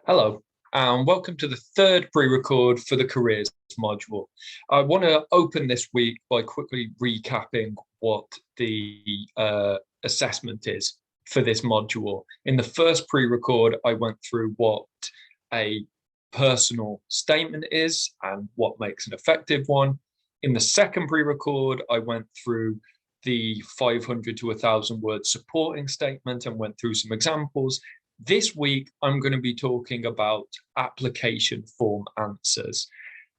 Hello, and welcome to the third pre-record for the careers module. I want to open this week by quickly recapping what the assessment is for this module. In the first pre-record, I went through what a personal statement is and what makes an effective one. In the second pre-record, I went through the 500 to 1,000 word supporting statement and went through some examples. This week, I'm going to be talking about application form answers,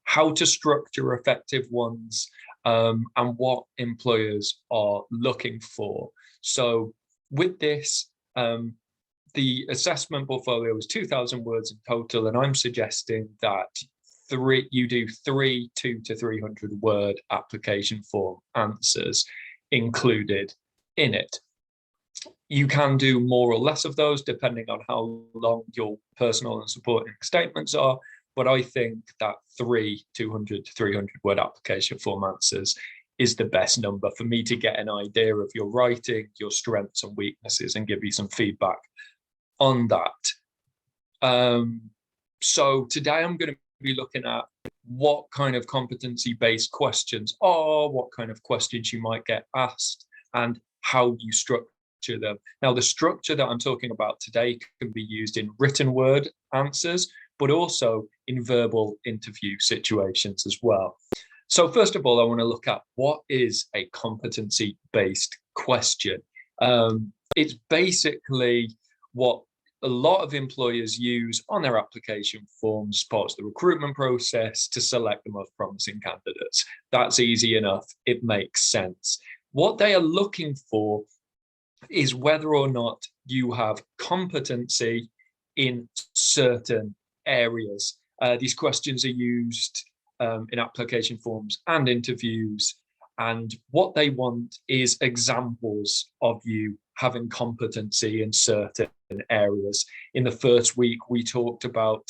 how to structure effective ones, and what employers are looking for. So with this, the assessment portfolio is 2,000 words in total, and I'm suggesting that you do 2 to 300 word application form answers included in it. You can do more or less of those depending on how long your personal and supporting statements are, but I think that 200 to 300 word application form answers is the best number for me to get an idea of your writing, your strengths and weaknesses, and give you some feedback on that. So today I'm going to be looking at what kind of competency-based questions are, what kind of questions you might get asked, and how you structure them. Now, the structure that I'm talking about today can be used in written word answers, but also in verbal interview situations as well. So first of all, I want to look at what is a competency-based question. It's basically what a lot of employers use on their application forms, parts of the recruitment process, to select the most promising candidates. That's easy enough. It makes sense. What they are looking for is whether or not you have competency in certain areas. These questions are used in application forms and interviews, and what they want is examples of you having competency in certain areas. In the first week, we talked about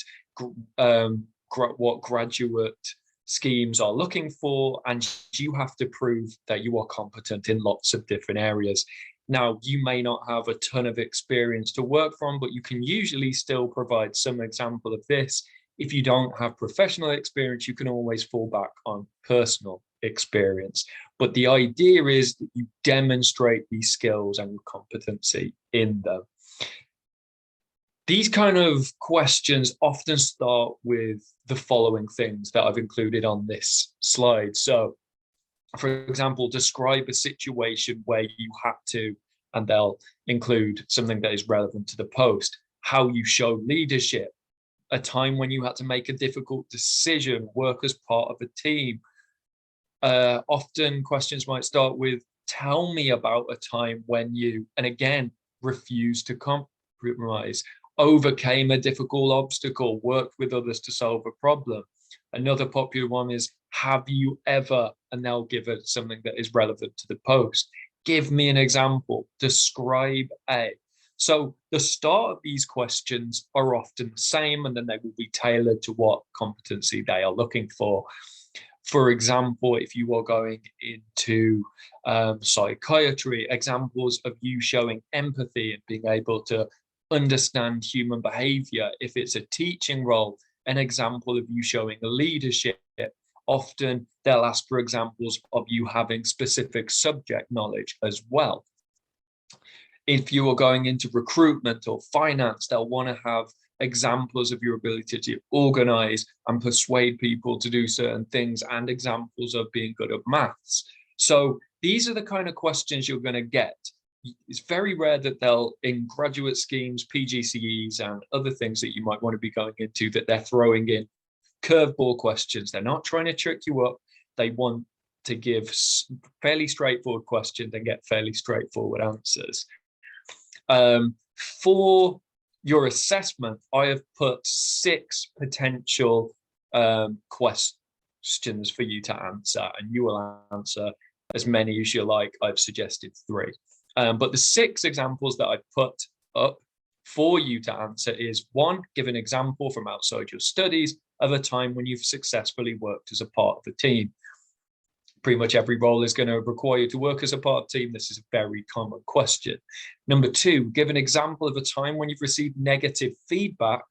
what graduate schemes are looking for, and you have to prove that you are competent in lots of different areas. Now, you may not have a ton of experience to work from, but you can usually still provide some example of this. If you don't have professional experience, you can always fall back on personal experience. But the idea is that you demonstrate these skills and your competency in them. These kind of questions often start with the following things that I've included on this slide. So, for example, describe a situation where you had to, and they'll include something that is relevant to the post, how you show leadership, a time when you had to make a difficult decision, work as part of a team. Often questions might start with, tell me about a time when you, and again, refused to compromise, overcame a difficult obstacle, worked with others to solve a problem. Another popular one is, have you ever, and they'll give it something that is relevant to the post. Give me an example, describe a. So the start of these questions are often the same, and then they will be tailored to what competency they are looking for. For example, if you are going into psychiatry, examples of you showing empathy and being able to understand human behavior. If it's a teaching role, an example of you showing leadership. Often they'll ask for examples of you having specific subject knowledge as well. If you are going into recruitment or finance, they'll want to have examples of your ability to organize and persuade people to do certain things, and examples of being good at maths. So these are the kind of questions you're going to get. It's very rare that they'll, in graduate schemes, PGCEs, and other things that you might want to be going into, that they're throwing in curveball questions. They're not trying to trick you up. They want to give fairly straightforward questions and get fairly straightforward answers. For your assessment, I have put 6 potential questions for you to answer, and you will answer as many as you like. I've suggested 3. But the 6 examples that I've put up for you to answer is: 1, give an example from outside your studies of a time when you've successfully worked as a part of a team. Pretty much every role is going to require you to work as a part of a team. This is a very common question. Number 2, give an example of a time when you've received negative feedback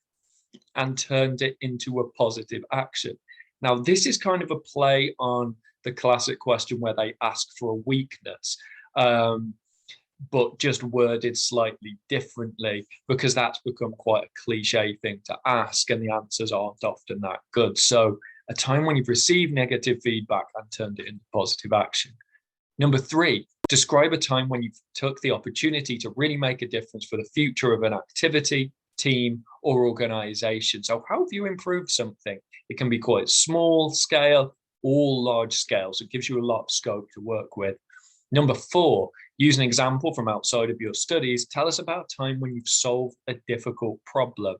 and turned it into a positive action. Now, this is kind of a play on the classic question where they ask for a weakness, but just worded slightly differently, because that's become quite a cliche thing to ask, and the answers aren't often that good. So, a time when you've received negative feedback and turned it into positive action. Number 3, describe a time when you took the opportunity to really make a difference for the future of an activity, team, or organization. So how have you improved something? It can be quite small scale or large scale. So it gives you a lot of scope to work with. Number 4, use an example from outside of your studies. Tell us about a time when you've solved a difficult problem.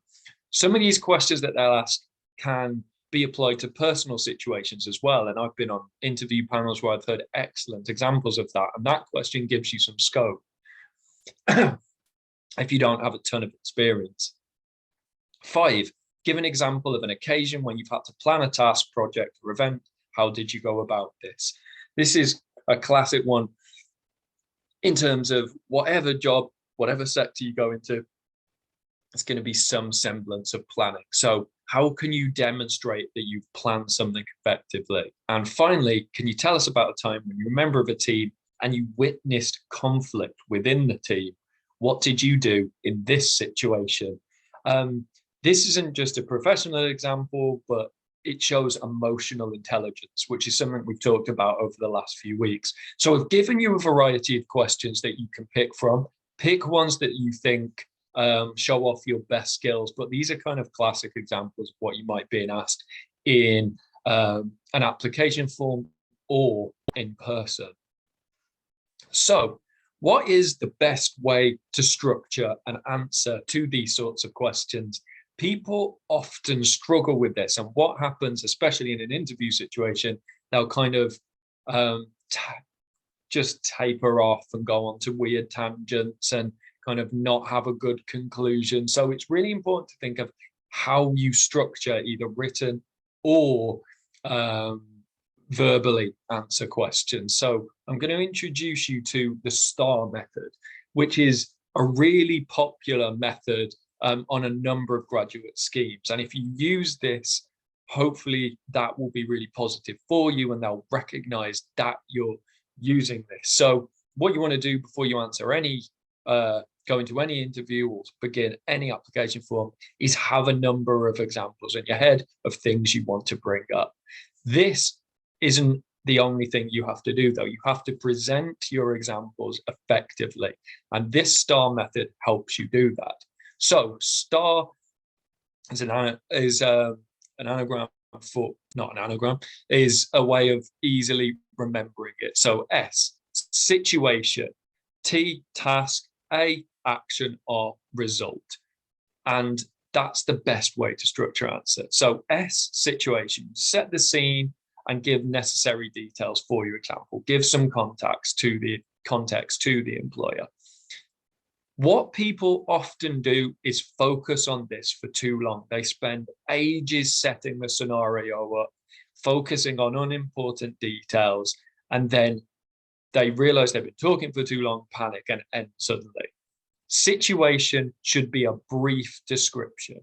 Some of these questions that they'll ask can be applied to personal situations as well. And I've been on interview panels where I've heard excellent examples of that. And that question gives you some scope if you don't have a ton of experience. 5, give an example of an occasion when you've had to plan a task, project, or event. How did you go about this? This is a classic one in terms of whatever job, whatever sector you go into, it's going to be some semblance of planning. So how can you demonstrate that you've planned something effectively? And finally, can you tell us about a time when you're a member of a team and you witnessed conflict within the team? What did you do in this situation? This isn't just a professional example, but it shows emotional intelligence, which is something we've talked about over the last few weeks. So I've given you a variety of questions that you can pick from. Pick ones that you think show off your best skills, but these are kind of classic examples of what you might be asked in an application form or in person. So what is the best way to structure an answer to these sorts of questions? People often struggle with this, and what happens, especially in an interview situation, they'll kind of just taper off and go on to weird tangents and kind of not have a good conclusion. So it's really important to think of how you structure either written or verbally answer questions. So I'm going to introduce you to the STAR method, which is a really popular method on a number of graduate schemes. And if you use this, hopefully that will be really positive for you and they'll recognize that you're using this. So what you want to do before you answer any go into any interview or begin any application form is have a number of examples in your head of things you want to bring up. This isn't the only thing you have to do, though. You have to present your examples effectively, and this STAR method helps you do that. So STAR is an anagram for, not an anagram, is a way of easily remembering it. So S, situation, T, task, A, action, or result. And that's the best way to structure answer. So S, situation, set the scene and give necessary details for your example. Give some context to the employer. What people often do is focus on this for too long. They spend ages setting the scenario up, focusing on unimportant details, and then they realize they've been talking for too long, panic, and end suddenly. Situation should be a brief description.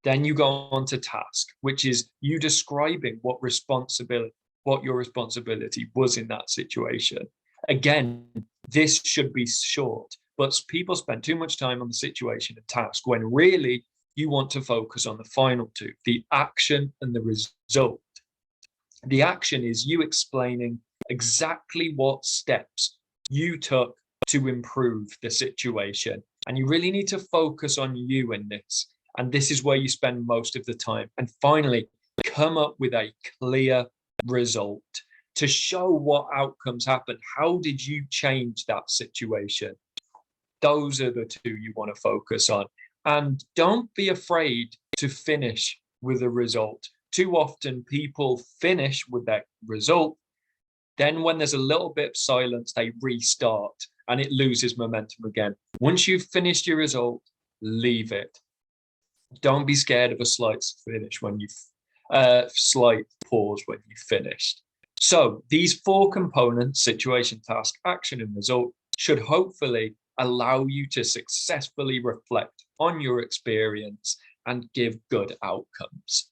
Then you go on to task, which is you describing what your responsibility was in that situation. Again, this should be short, but people spend too much time on the situation and task when really you want to focus on the final two, the action and the result. The action is you explaining exactly what steps you took to improve the situation. And you really need to focus on you in this. And this is where you spend most of the time. And finally, come up with a clear result to show what outcomes happened. How did you change that situation? Those are the two you want to focus on. And don't be afraid to finish with a result. Too often people finish with that result. Then when there's a little bit of silence, they restart and it loses momentum again. Once you've finished your result, leave it. Don't be scared of a slight finish when you've slight pause when you've finished. So these four components, situation, task, action, and result, should hopefully allow you to successfully reflect on your experience and give good outcomes.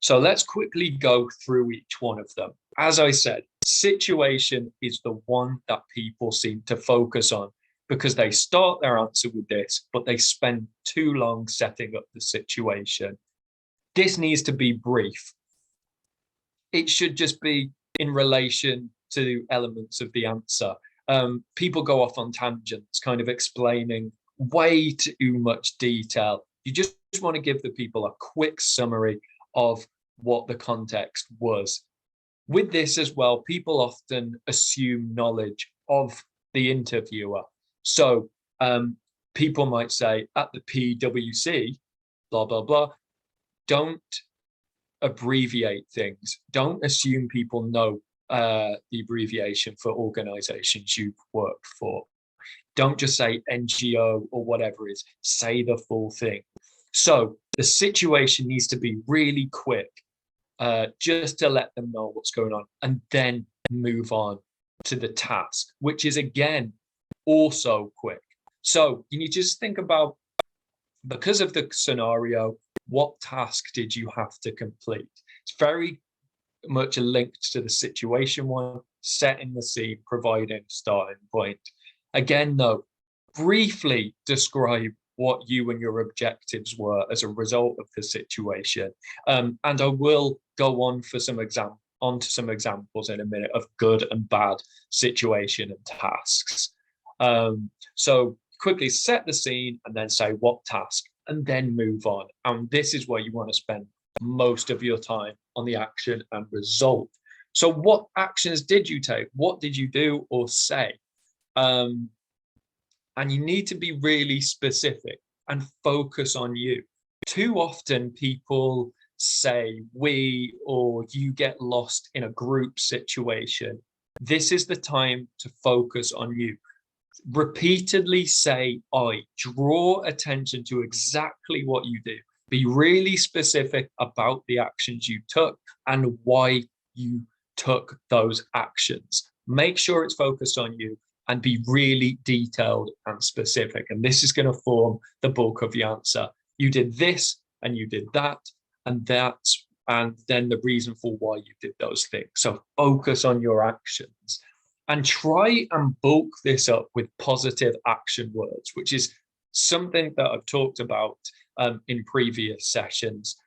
So let's quickly go through each one of them. As I said, situation is the one that people seem to focus on because they start their answer with this, but they spend too long setting up the situation. This needs to be brief. It should just be in relation to elements of the answer. People go off on tangents, kind of explaining way too much detail. You just want to give the people a quick summary of what the context was. With this as well, people often assume knowledge of the interviewer. So people might say at the PwC, blah, blah, blah. Don't abbreviate things. Don't assume people know the abbreviation for organizations you've worked for. Don't just say NGO or whatever it is. Say the full thing. So the situation needs to be really quick, just to let them know what's going on, and then move on to the task, which is again also quick. So you need to just think about, because of the scenario, what task did you have to complete? It's very much linked to the situation one, setting the scene, providing a starting point. Again, though, briefly describe what you and your objectives were as a result of the situation. And I will go on for onto some examples in a minute of good and bad situation and tasks. So quickly set the scene and then say what task, and then move on. And this is where you want to spend most of your time, on the action and result. So what actions did you take? What did you do or say? And you need to be really specific and focus on you. Too often people say we or you get lost in a group situation. This is the time to focus on you. Repeatedly say I. Draw attention to exactly what you do. Be really specific about the actions you took and why you took those actions. Make sure it's focused on you and be really detailed and specific. And this is going to form the bulk of the answer. You did this and you did that, and then the reason for why you did those things. So focus on your actions and try and bulk this up with positive action words, which is something that I've talked about in previous sessions,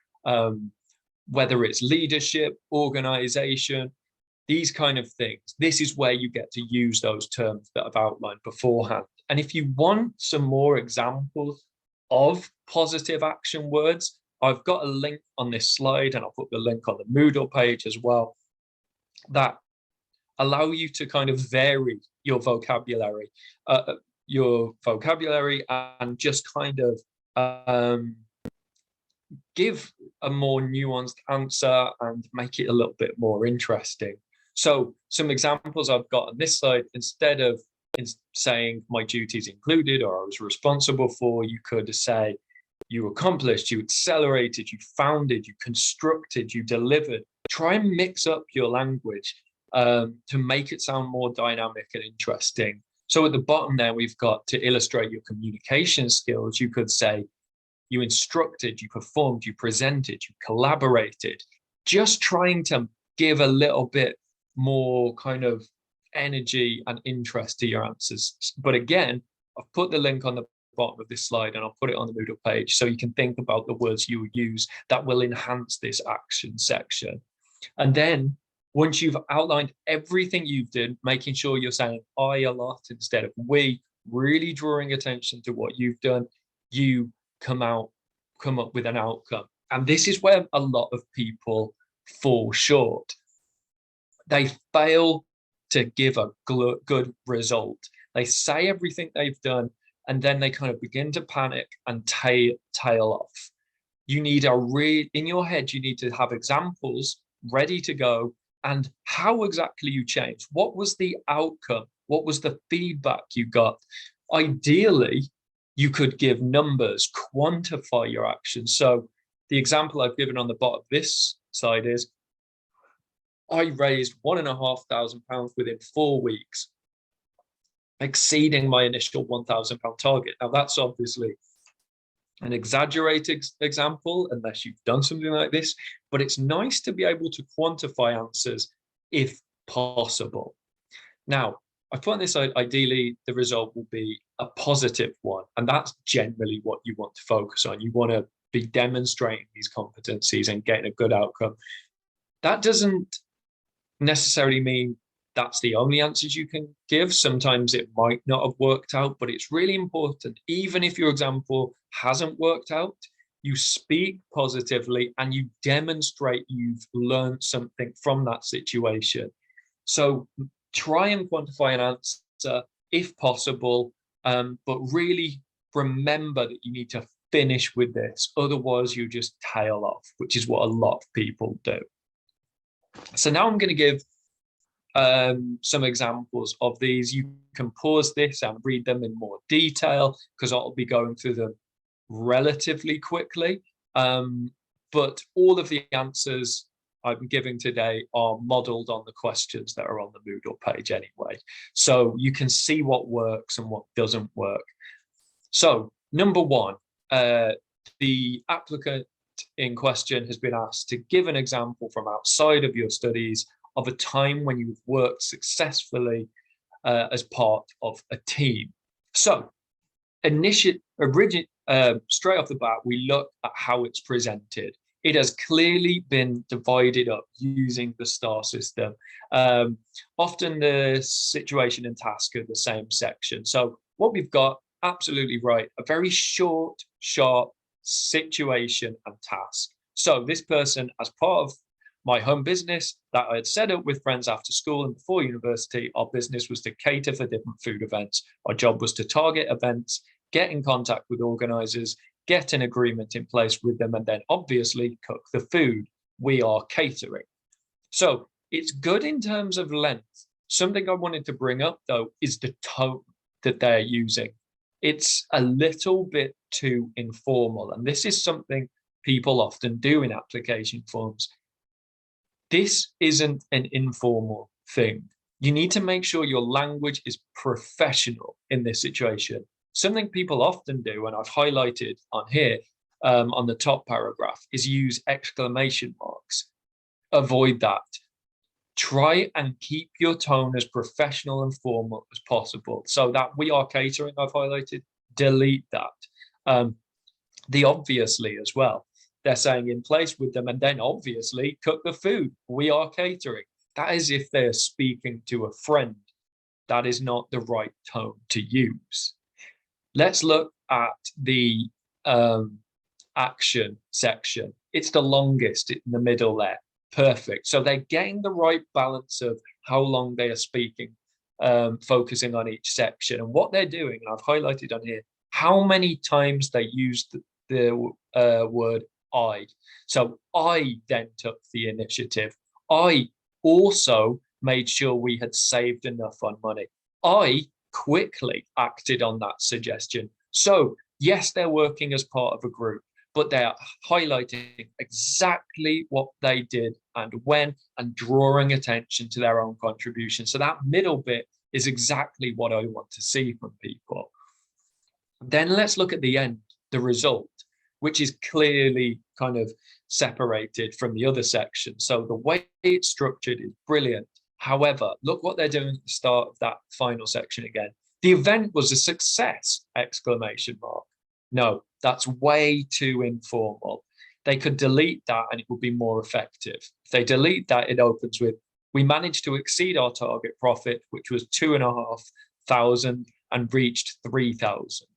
whether it's leadership, organization, these kind of things. This is where you get to use those terms that I've outlined beforehand. And if you want some more examples of positive action words, I've got a link on this slide, and I'll put the link on the Moodle page as well, that allow you to kind of vary your vocabulary and just kind of give a more nuanced answer and make it a little bit more interesting. So some examples I've got on this slide, instead of saying my duties included or I was responsible for, you could say you accomplished, you accelerated, you founded, you constructed, you delivered. Try and mix up your language to make it sound more dynamic and interesting. So at the bottom there, we've got to illustrate your communication skills. You could say you instructed, you performed, you presented, you collaborated, just trying to give a little bit more kind of energy and interest to your answers. But again, I've put the link on the bottom of this slide and I'll put it on the Moodle page so you can think about the words you use that will enhance this action section. And then once you've outlined everything you've done, making sure you're saying I a lot instead of we, really drawing attention to what you've done, you come up with an outcome. And this is where a lot of people fall short. They fail to give a good result. They say everything they've done, and then they kind of begin to panic and tail off. You need in your head, you need to have examples ready to go and how exactly you changed. What was the outcome? What was the feedback you got? Ideally, you could give numbers, quantify your actions. So the example I've given on the bottom of this slide is, I raised £1,500 within 4 weeks, exceeding my initial £1,000 target. Now that's obviously an exaggerated example unless you've done something like this, but it's nice to be able to quantify answers if possible. Now, I find this ideally the result will be a positive one, and that's generally what you want to focus on. You want to be demonstrating these competencies and getting a good outcome. That doesn't necessarily mean that's the only answers you can give. Sometimes it might not have worked out, but it's really important, even if your example hasn't worked out, you speak positively and you demonstrate you've learned something from that situation. So try and quantify an answer if possible, but really remember that you need to finish with this. Otherwise, you just tail off, which is what a lot of people do. So now I'm going to give some examples of these. You can pause this and read them in more detail because I'll be going through them relatively quickly. But all of the answers I'm giving today are modeled on the questions that are on the Moodle page anyway. So you can see what works and what doesn't work. So number one, the applicant in question has been asked to give an example from outside of your studies of a time when you've worked successfully as part of a team. So straight off the bat, we look at how it's presented. It has clearly been divided up using the STAR system. Often the situation and task are the same section. So what we've got, absolutely right, a very short, sharp situation and task. So this person, as part of my home business that I had set up with friends after school and before university, our business was to cater for different food events. Our job was to target events, get in contact with organizers, get an agreement in place with them, and then obviously cook the food. We are catering. So it's good in terms of length. Something I wanted to bring up, though, is the tone that they're using. It's a little bit too informal, and this is something people often do in application forms. This isn't an informal thing. You need to make sure your language is professional in this situation. Something people often do, and I've highlighted on here on the top paragraph, is use exclamation marks. Avoid that. Try and keep your tone as professional and formal as possible. So that we are catering, I've highlighted, delete that. The obviously as well. They're saying in place with them and then obviously cook the food. We are catering. That is if they're speaking to a friend. That is not the right tone to use. Let's look at the action section. It's the longest in the middle there. Perfect. So they're getting the right balance of how long they are speaking, focusing on each section. And what they're doing, and I've highlighted on here, how many times they use the word I. So I then took the initiative. I also made sure we had saved enough on money. I quickly acted on that suggestion. So yes, they're working as part of a group, but they're highlighting exactly what they did and when, and drawing attention to their own contribution. So that middle bit is exactly what I want to see from people. Then let's look at the end, the result, which is clearly kind of separated from the other section. So the way it's structured is brilliant. However, look what they're doing at the start of that final section again. The event was a success, exclamation mark. No, that's way too informal. They could delete that and it would be more effective. If they delete that, it opens with, we managed to exceed our target profit, which was 2,500 and reached 3,000.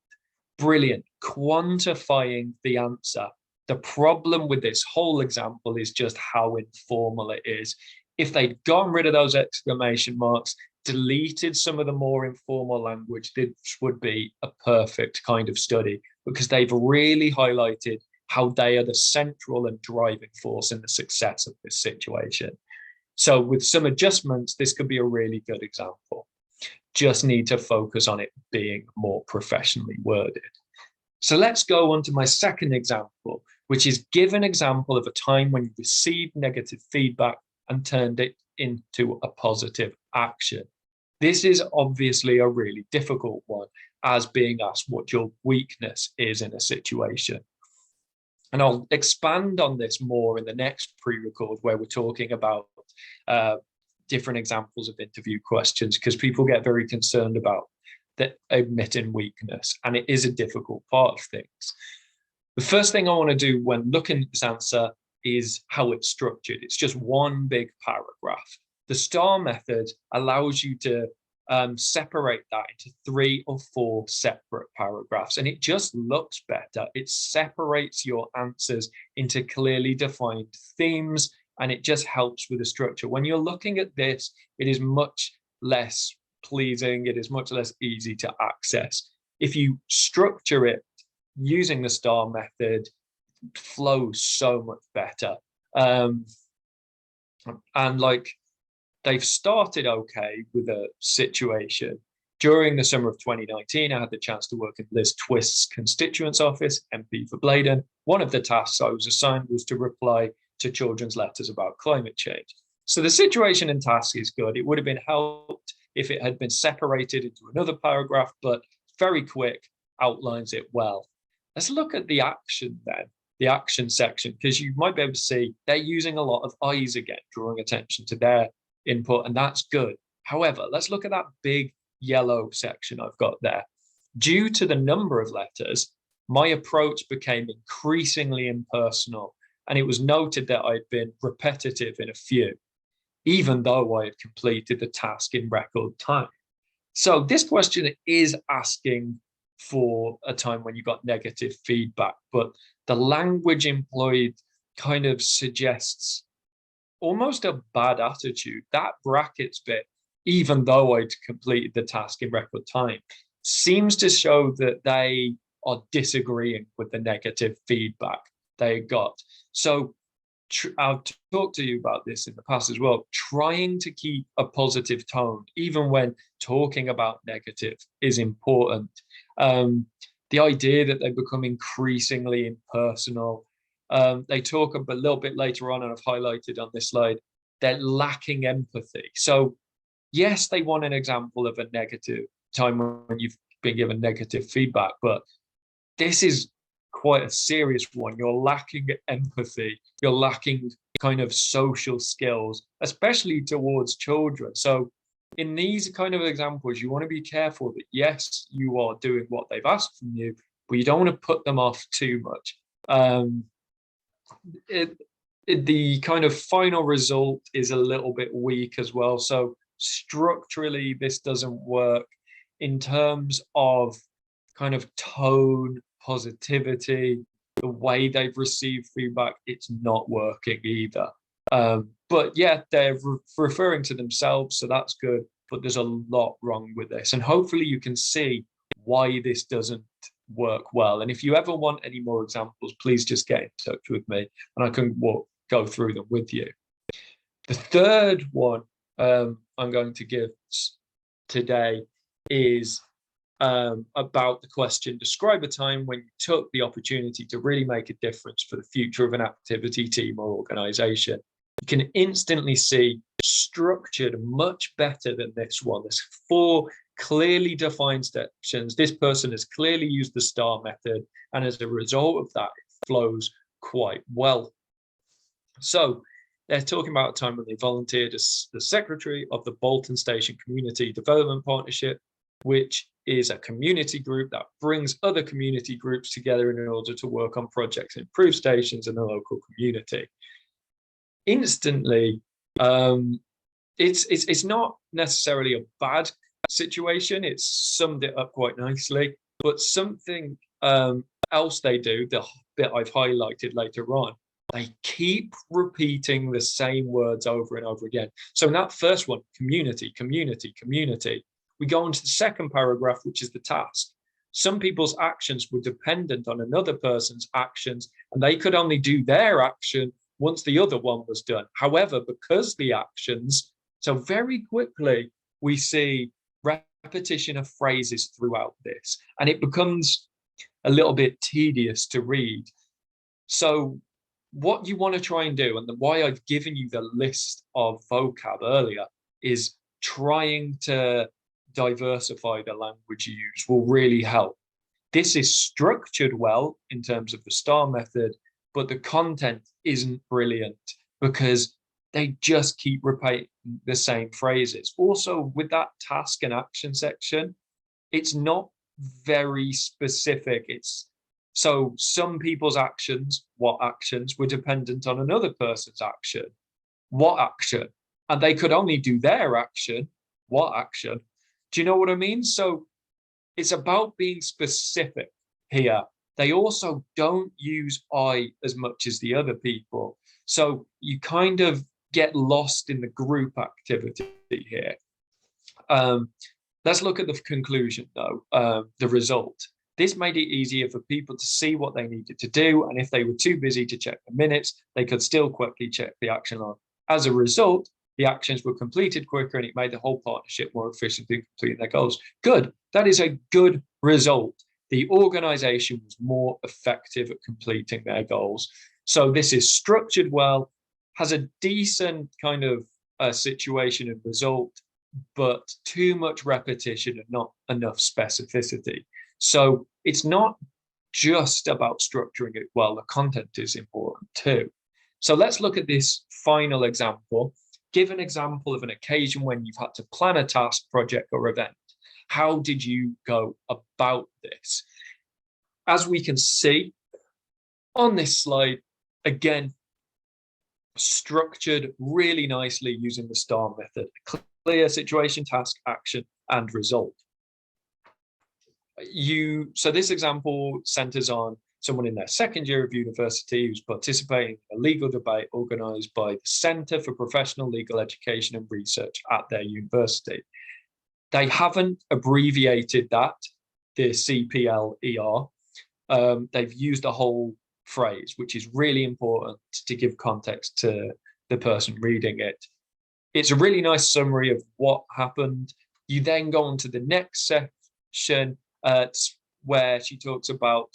Brilliant. Quantifying the answer. The problem with this whole example is just how informal it is. If they'd gotten rid of those exclamation marks, deleted some of the more informal language, this would be a perfect kind of study because they've really highlighted how they are the central and driving force in the success of this situation. So with some adjustments, this could be a really good example. Just need to focus on it being more professionally worded. So let's go on to my second example, which is give an example of a time when you received negative feedback and turned it into a positive action. This is obviously a really difficult one. as being asked what your weakness is in a situation. And I'll expand on this more in the next pre-record, where we're talking about different examples of interview questions, because people get very concerned about admitting weakness, and it is a difficult part of things. The first thing I want to do when looking at this answer is how it's structured. It's just one big paragraph. The STAR method allows you to separate that into 3 or 4 separate paragraphs, and it just looks better. It separates your answers into clearly defined themes, and it just helps with the structure. When you're looking at this, it is much less pleasing. It is much less easy to access. If you structure it using the STAR method, it flows so much better. And like, they've started okay with a situation. During the summer of 2019, I had the chance to work in Liz Twist's constituents office, MP for Blaydon. One of the tasks I was assigned was to reply to children's letters about climate change. So the situation and task is good. It would have been helped if it had been separated into another paragraph, but very quick, outlines it well. Let's look at the action then, the action section, because you might be able to see they're using a lot of I's again, drawing attention to their input, and that's good. However, let's look at that big yellow section I've got there. Due to the number of letters, my approach became increasingly impersonal, and it was noted that I'd been repetitive in a few, even though I had completed the task in record time. So this question is asking for a time when you got negative feedback, but the language employed kind of suggests almost a bad attitude. That brackets bit, even though I'd completed the task in record time, seems to show that they are disagreeing with the negative feedback they got. So I've talked to you about this in the past as well. Trying to keep a positive tone, even when talking about negative, is important. The idea that they become increasingly impersonal. They talk a little bit later on, and I've highlighted on this slide, they're lacking empathy. So yes, they want an example of a negative time when you've been given negative feedback, but this is quite a serious one. You're lacking empathy. You're lacking kind of social skills, especially towards children. So in these kind of examples, you want to be careful that yes, you are doing what they've asked from you, but you don't want to put them off too much. The kind of final result is a little bit weak as well. So structurally, this doesn't work. In terms of kind of tone, positivity, the way they've received feedback, it's not working either. But yeah, they're referring to themselves, so that's good, but there's a lot wrong with this. And hopefully you can see why this doesn't work well. And if you ever want any more examples, please just get in touch with me and I can go through them with you. The third one I'm going to give today is about the question, describe a time when you took the opportunity to really make a difference for the future of an activity, team, or organization. You can instantly see structured much better than this one. There's 4 clearly defined sections. This person has clearly used the STAR method, and as a result of that, it flows quite well. So they're talking about a time when they volunteered as the secretary of the Bolton Station Community Development Partnership, which is a community group that brings other community groups together in order to work on projects, improve stations in the local community. Instantly, it's not necessarily a bad situation. It's summed it up quite nicely, but something else they do, the bit I've highlighted later on, they keep repeating the same words over and over again. So in that first one, community, community, community, we go on to the second paragraph, which is the task. Some people's actions were dependent on another person's actions, and they could only do their action once the other one was done. However, because the actions, so very quickly, we see repetition of phrases throughout this, and it becomes a little bit tedious to read. So what you want to try and do, and why I've given you the list of vocab earlier, is trying to diversify the language you use will really help. This is structured well in terms of the STAR method, but the content isn't brilliant because they just keep repeating the same phrases. Also, with that task and action section, it's not very specific. So some people's actions, what actions, were dependent on another person's action, what action, and they could only do their action, what action. Do you know what I mean? So it's about being specific here. They also don't use I as much as the other people. So you kind of get lost in the group activity here. Let's look at the conclusion, though, the result. This made it easier for people to see what they needed to do, and if they were too busy to check the minutes, they could still quickly check the action log. As a result, the actions were completed quicker, and it made the whole partnership more efficient in completing their goals. Good. That is a good result. The organization was more effective at completing their goals. So this is structured well, has a decent kind of situation and result, but too much repetition and not enough specificity. So it's not just about structuring it well, the content is important too. So let's look at this final example. Give an example of an occasion when you've had to plan a task, project, or event. How did you go about this? As we can see on this slide, again, structured really nicely using the STAR method. Clear situation, task, action, and result. So this example centers on someone in their second year of university who's participating in a legal debate organized by the Center for Professional Legal Education and Research at their university. They haven't abbreviated that, the CPLER. They've used a whole phrase, which is really important to give context to the person reading it. It's a really nice summary of what happened. You then go on to the next section where she talks about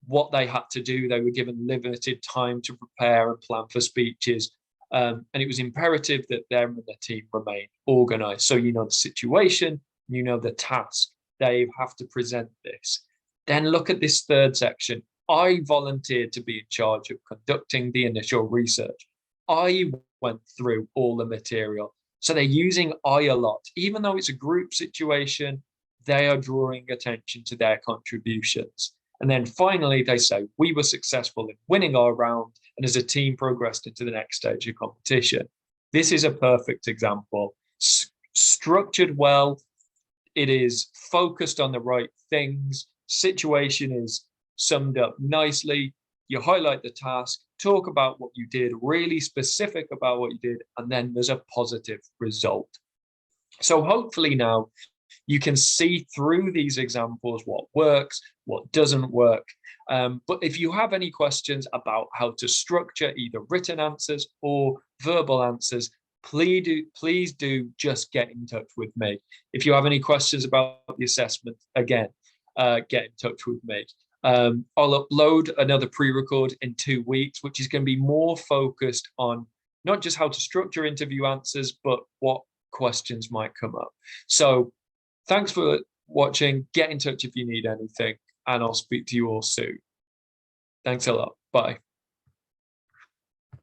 what they had to do. They were given limited time to prepare and plan for speeches. And it was imperative that them and their team remain organized. So you know the situation, you know the task. They have to present this. Then look at this third section. I volunteered to be in charge of conducting the initial research. I went through all the material. So they're using I a lot. Even though it's a group situation, they are drawing attention to their contributions. And then finally, they say, we were successful in winning our round and as a team progressed into the next stage of competition. This is a perfect example. Structured well, it is focused on the right things. Situation is summed up nicely. You highlight the task, talk about what you did, really specific about what you did, and then there's a positive result. So hopefully now you can see through these examples what works, what doesn't work. But if you have any questions about how to structure either written answers or verbal answers, please do just get in touch with me. If you have any questions about the assessment, again, get in touch with me. I'll upload another pre-record in 2 weeks, which is going to be more focused on not just how to structure interview answers, but what questions might come up. So thanks for watching. Get in touch if you need anything, and I'll speak to you all soon. Thanks a lot. Bye.